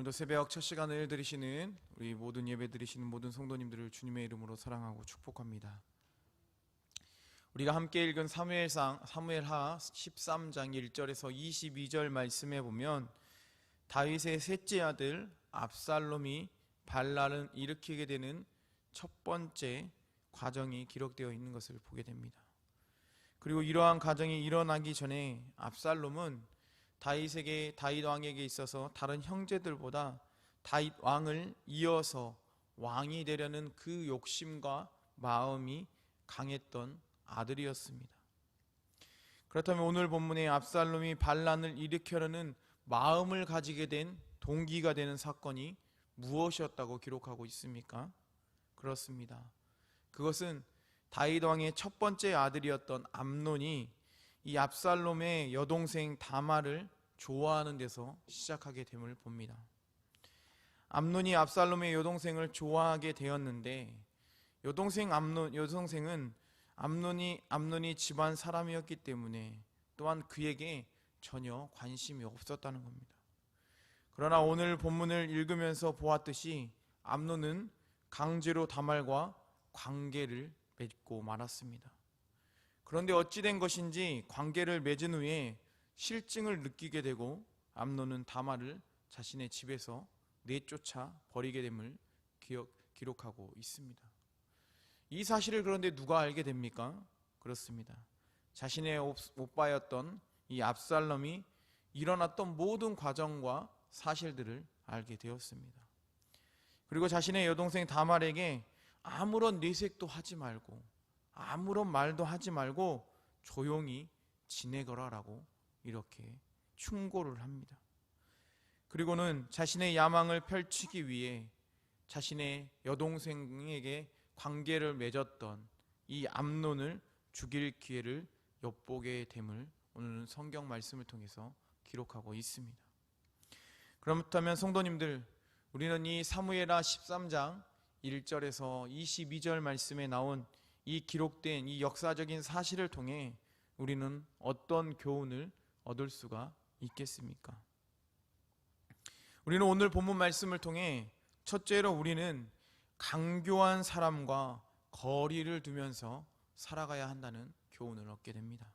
오늘도 새벽 첫 시간을 들으시는 우리 모든 예배 드리시는 모든 성도님들을 주님의 이름으로 사랑하고 축복합니다. 우리가 함께 읽은 사무엘하 13장 1절에서 22절 말씀에 보면 다윗의 셋째 아들 압살롬이 반란을 일으키게 되는 첫 번째 과정이 기록되어 있는 것을 보게 됩니다. 그리고 이러한 과정이 일어나기 전에 압살롬은 다윗 왕에게 있어서 다른 형제들보다 다윗 왕을 이어서 왕이 되려는 그 욕심과 마음이 강했던 아들이었습니다. 그렇다면 오늘 본문에 압살롬이 반란을 일으키려는 마음을 가지게 된 동기가 되는 사건이 무엇이었다고 기록하고 있습니까? 그렇습니다. 그것은 다윗 왕의 첫 번째 아들이었던 암논이 이 압살롬의 여동생 다말을 좋아하는 데서 시작하게 됨을 봅니다. 암논이 압살롬의 여동생을 좋아하게 되었는데 여동생은 암논이 집안 사람이었기 때문에 또한 그에게 전혀 관심이 없었다는 겁니다. 그러나 오늘 본문을 읽으면서 보았듯이 암논은 강제로 다말과 관계를 맺고 말았습니다. 그런데 어찌된 것인지 관계를 맺은 후에 실증을 느끼게 되고 암논은 다말을 자신의 집에서 내쫓아 버리게 됨을 기록하고 있습니다. 이 사실을 그런데 누가 알게 됩니까? 그렇습니다. 자신의 오빠였던 이 압살롬이 일어났던 모든 과정과 사실들을 알게 되었습니다. 그리고 자신의 여동생 다말에게 아무런 내색도 하지 말고 아무런 말도 하지 말고 조용히 지내거라라고 이렇게 충고를 합니다. 그리고는 자신의 야망을 펼치기 위해 자신의 여동생에게 관계를 맺었던 이 암논을 죽일 기회를 엿보게 됨을 오늘은 성경 말씀을 통해서 기록하고 있습니다. 그렇다면 성도님들, 우리는 이 사무엘하 13장 1절에서 22절 말씀에 나온 이 기록된 이 역사적인 사실을 통해 우리는 어떤 교훈을 얻을 수가 있겠습니까? 우리는 오늘 본문 말씀을 통해 첫째로 우리는 강교한 사람과 거리를 두면서 살아가야 한다는 교훈을 얻게 됩니다.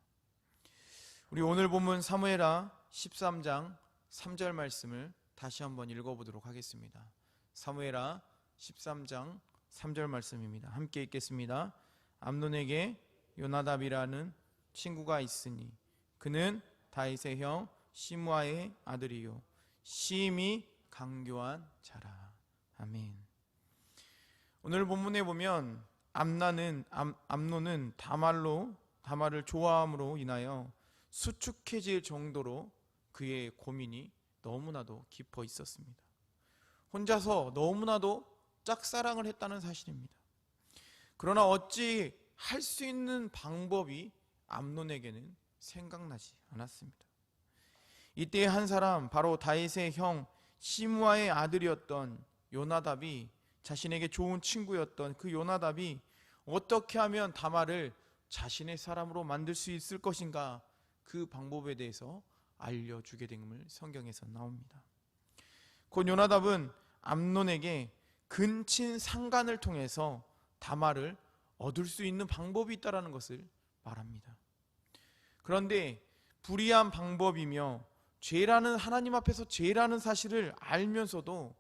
우리 오늘 본문 사무엘하 13장 3절 말씀을 다시 한번 읽어보도록 하겠습니다. 사무엘하 13장 3절 말씀입니다. 함께 읽겠습니다. 암논에게 요나답이라는 친구가 있으니 그는 다윗의 형 시므아의 아들이요 심히 강교한 자라. 아멘. 오늘 본문에 보면 암논은 다말을 좋아함으로 인하여 수축해질 정도로 그의 고민이 너무나도 깊어 있었습니다. 혼자서 너무나도 짝사랑을 했다는 사실입니다. 그러나 어찌 할 수 있는 방법이 암논에게는 생각나지 않았습니다. 이때 한 사람, 바로 다윗의 형 시므아의 아들이었던 요나답이, 자신에게 좋은 친구였던 그 요나답이 어떻게 하면 다말을 자신의 사람으로 만들 수 있을 것인가, 그 방법에 대해서 알려주게 됨을 성경에서 나옵니다. 곧 요나답은 암논에게 근친 상간을 통해서 다말을 얻을 수 있는 방법이 있다는 것을 말합니다. 그런데 불의한 방법이며 하나님 앞에서 죄라는 사실을 알면서도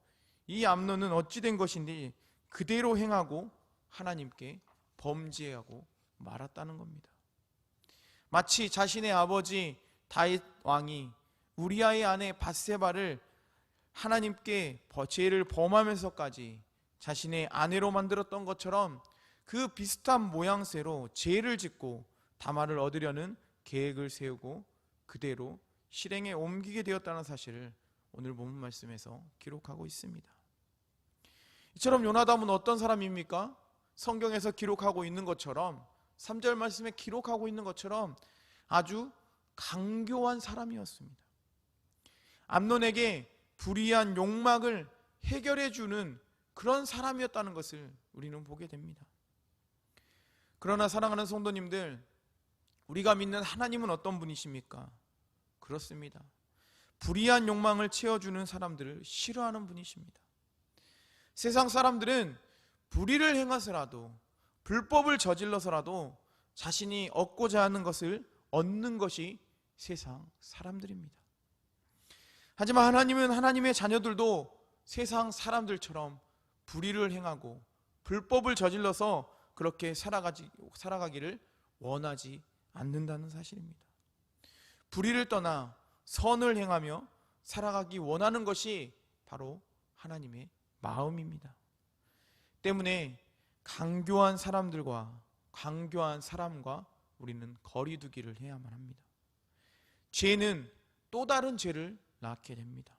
이 암논은 어찌 된 것인지 그대로 행하고 하나님께 범죄하고 말았다는 겁니다. 마치 자신의 아버지 다윗 왕이 우리아의 아내 밧세바를 하나님께 죄를 범하면서까지 자신의 아내로 만들었던 것처럼 그 비슷한 모양새로 죄를 짓고 다말을 얻으려는 계획을 세우고 그대로 실행에 옮기게 되었다는 사실을 오늘 본문 말씀에서 기록하고 있습니다. 이처럼 요나답은 어떤 사람입니까? 성경에서 기록하고 있는 것처럼, 3절 말씀에 기록하고 있는 것처럼 아주 강교한 사람이었습니다. 암논에게 불의한 욕망을 해결해 주는 그런 사람이었다는 것을 우리는 보게 됩니다. 그러나 사랑하는 성도님들, 우리가 믿는 하나님은 어떤 분이십니까? 그렇습니다. 불의한 욕망을 채워주는 사람들을 싫어하는 분이십니다. 세상 사람들은 불의를 행해서라도, 불법을 저질러서라도 자신이 얻고자 하는 것을 얻는 것이 세상 사람들입니다. 하지만 하나님은 하나님의 자녀들도 세상 사람들처럼 불의를 행하고 불법을 저질러서 그렇게 살아가기를 원하지 않는다는 사실입니다. 불의를 떠나 선을 행하며 살아가기 원하는 것이 바로 하나님의 마음입니다. 때문에 강교한 사람과 우리는 거리 두기를 해야만 합니다. 죄는 또 다른 죄를 낳게 됩니다.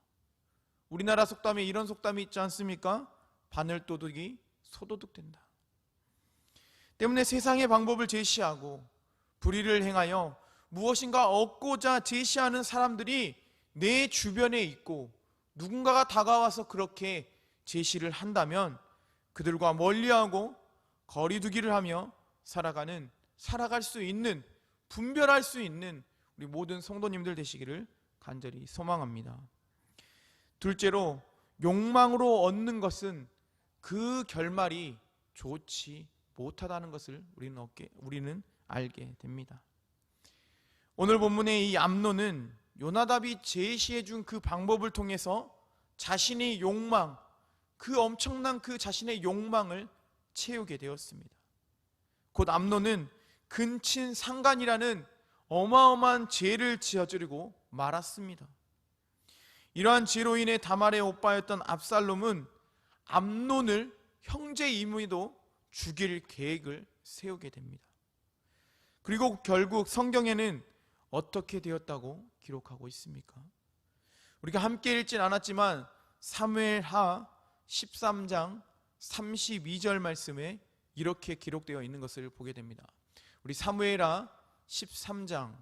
우리나라 속담에 이런 속담이 있지 않습니까? 바늘도둑이 소도둑 된다. 때문에 세상의 방법을 제시하고 불의를 행하여 무엇인가 얻고자 제시하는 사람들이 내 주변에 있고 누군가가 다가와서 그렇게 제시를 한다면 그들과 멀리하고 거리두기를 하며 살아갈 수 있는, 분별할 수 있는 우리 모든 성도님들 되시기를 간절히 소망합니다. 둘째로, 욕망으로 얻는 것은 그 결말이 좋지 못하다는 것을 우리는 알게 됩니다. 오늘 본문의 이 암논은 요나답이 제시해 준 그 방법을 통해서 자신의 욕망, 그 엄청난 그 자신의 욕망을 채우게 되었습니다. 곧 암논은 근친 상간이라는 어마어마한 죄를 저지르고 말았습니다. 이러한 죄로 인해 다말의 오빠였던 압살롬은 암논을 형제 이무이도 죽일 계획을 세우게 됩니다. 그리고 결국 성경에는 어떻게 되었다고 기록하고 있습니까? 우리가 함께 읽진 않았지만 사무엘하 13장 32절 말씀에 이렇게 기록되어 있는 것을 보게 됩니다. 우리 사무엘하 13장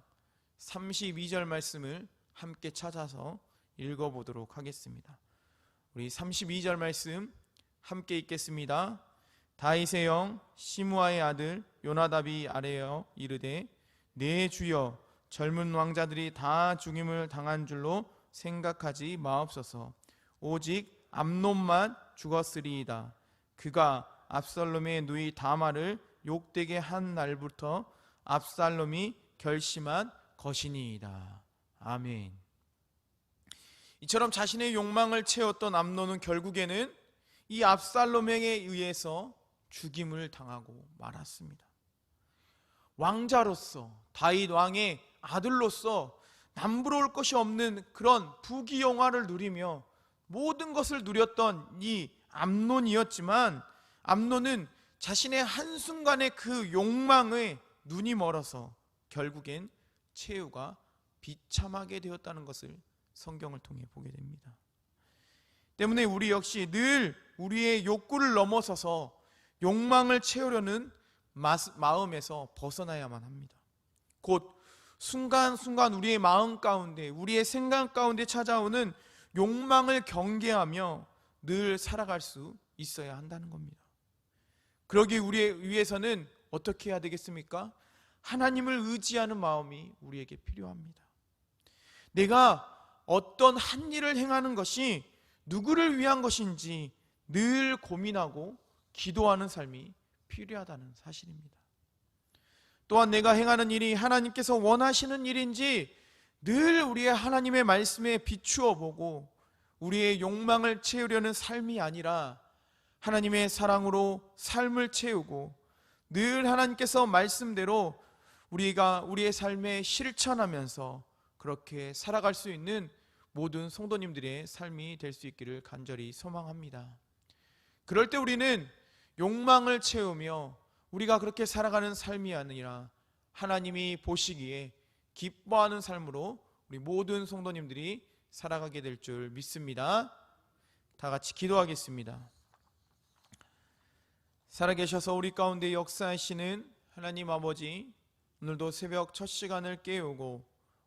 32절 말씀을 함께 찾아서 읽어보도록 하겠습니다. 우리 32절 말씀 함께 읽겠습니다. 다윗의 영 시므아의 아들 요나답이 아뢰어 이르되 내 주여 젊은 왕자들이 다 죽임을 당한 줄로 생각하지 마옵소서. 오직 암논만 죽었으리이다. 그가 압살롬의 누이 다말을 욕되게 한 날부터 압살롬이 결심한 것이니이다. 아멘. 이처럼 자신의 욕망을 채웠던 암논은 결국에는 이 압살롬에게 의해서 죽임을 당하고 말았습니다. 왕자로서, 다윗 왕의 아들로서 남부러울 것이 없는 그런 부귀영화를 누리며 모든 것을 누렸던 이 암논이었지만, 암논은 자신의 한순간의 그 욕망에 눈이 멀어서 결국엔 최후가 비참하게 되었다는 것을 성경을 통해 보게 됩니다. 때문에 우리 역시 늘 우리의 욕구를 넘어서서 욕망을 채우려는 마음에서 벗어나야만 합니다. 곧 순간순간 우리의 마음 가운데, 우리의 생각 가운데 찾아오는 욕망을 경계하며 늘 살아갈 수 있어야 한다는 겁니다. 그러기 위해서는 어떻게 해야 되겠습니까? 하나님을 의지하는 마음이 우리에게 필요합니다. 내가 어떤 한 일을 행하는 것이 누구를 위한 것인지 늘 고민하고 기도하는 삶이 필요하다는 사실입니다. 또한 내가 행하는 일이 하나님께서 원하시는 일인지 늘 우리의 하나님의 말씀에 비추어 보고 우리의 욕망을 채우려는 삶이 아니라 하나님의 사랑으로 삶을 채우고 늘 하나님께서 말씀대로 우리가 우리의 삶에 실천하면서 그렇게 살아갈 수 있는 모든 성도님들의 삶이 될 수 있기를 간절히 소망합니다. 그럴 때 우리는 욕망을 채우며 우리가 그렇게 살아가는 삶이 아니라 하나님이 보시기에 기뻐하는 삶으로 우리 모든 성도님들이 살아가게 될 줄 믿습니다. 다 같이 기도하겠습니다. 살아계셔서 우리 가운데 역사하시는 하나님 아버지, 오늘도 새벽 첫 시간을 깨우고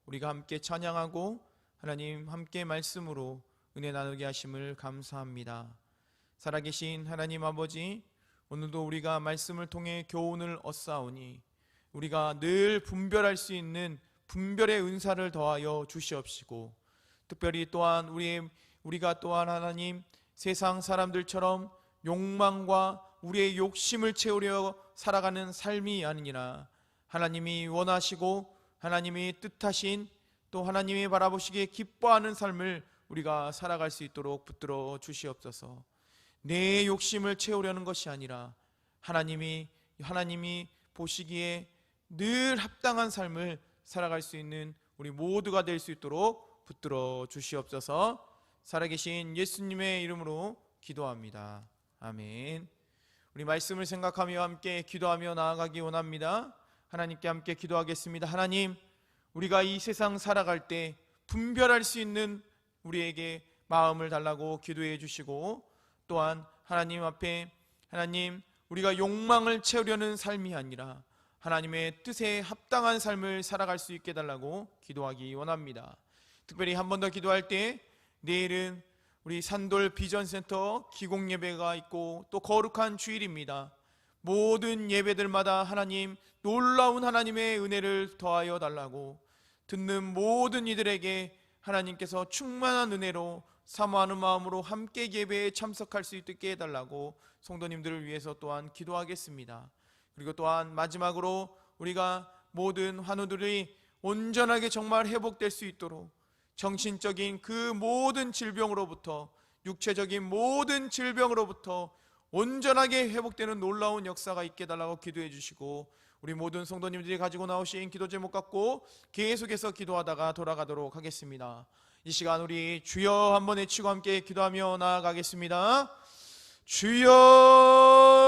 우리가 함께 찬양하고 하나님 함께 말씀으로 은혜 나누게 하심을 감사합니다. 살아계신 하나님 아버지, 오늘도 우리가 말씀을 통해 교훈을 얻사오니 우리가 늘 분별할 수 있는 분별의 은사를 더하여 주시옵시고, 특별히 또한 우리가 또한 하나님 세상 사람들처럼 욕망과 우리의 욕심을 채우려 살아가는 삶이 아니라 하나님이 원하시고 하나님이 뜻하신 또 하나님이 바라보시기에 기뻐하는 삶을 우리가 살아갈 수 있도록 붙들어 주시옵소서. 내 욕심을 채우려는 것이 아니라 하나님이 보시기에 늘 합당한 삶을 살아갈 수 있는 우리 모두가 될 수 있도록 붙들어 주시옵소서. 살아계신 예수님의 이름으로 기도합니다. 아멘. 우리 말씀을 생각하며 함께 기도하며 나아가기 원합니다. 하나님께 함께 기도하겠습니다. 하나님, 우리가 이 세상 살아갈 때 분별할 수 있는 우리에게 마음을 달라고 기도해 주시고, 또한 하나님 앞에 우리가 욕망을 채우려는 삶이 아니라 하나님의 뜻에 합당한 삶을 살아갈 수 있게 달라고 기도하기 원합니다. 특별히 한 번 더 기도할 때, 내일은 우리 산돌 비전센터 기공예배가 있고 또 거룩한 주일입니다. 모든 예배들마다 하나님, 놀라운 하나님의 은혜를 더하여 달라고, 듣는 모든 이들에게 하나님께서 충만한 은혜로 사모하는 마음으로 함께 예배에 참석할 수 있게 해달라고 성도님들을 위해서 또한 기도하겠습니다. 그리고 또한 마지막으로 우리가 모든 환우들이 온전하게 정말 회복될 수 있도록 정신적인 그 모든 질병으로부터, 육체적인 모든 질병으로부터 온전하게 회복되는 놀라운 역사가 있게 달라고 기도해 주시고, 우리 모든 성도님들이 가지고 나오신 기도 제목 갖고 계속해서 기도하다가 돌아가도록 하겠습니다. 이 시간 우리 주여 한번 외치고 함께 기도하며 나아가겠습니다. 주여